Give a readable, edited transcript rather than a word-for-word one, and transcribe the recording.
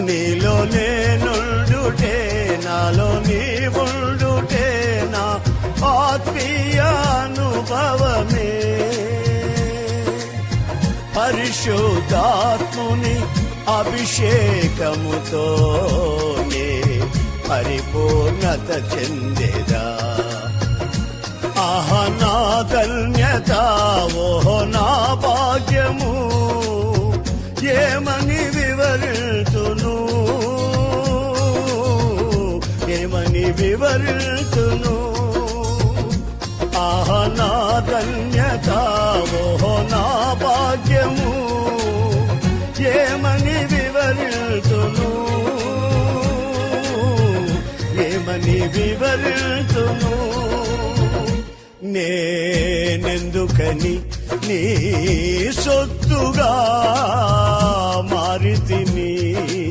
నీలో నేనుండుటే నాలో నీవుండుటే నా ఆత్మీయ అనుభవమే. పరిశుద్ధాత్ముని అభిషేకముతోనే పరిపూర్ణత చెందేదా. ఆహ నా ధన్యత, ఓహో నా భాగ్యము, ఏమని వివరితును, ఏమని వివరితును. ఆహ నా ధన్యత, ఓహో నా భాగ్యము, ఏమని వివరితును, ఏమని వివరితును. నేనెందుకని నీ సొత్తుగా మారితిని.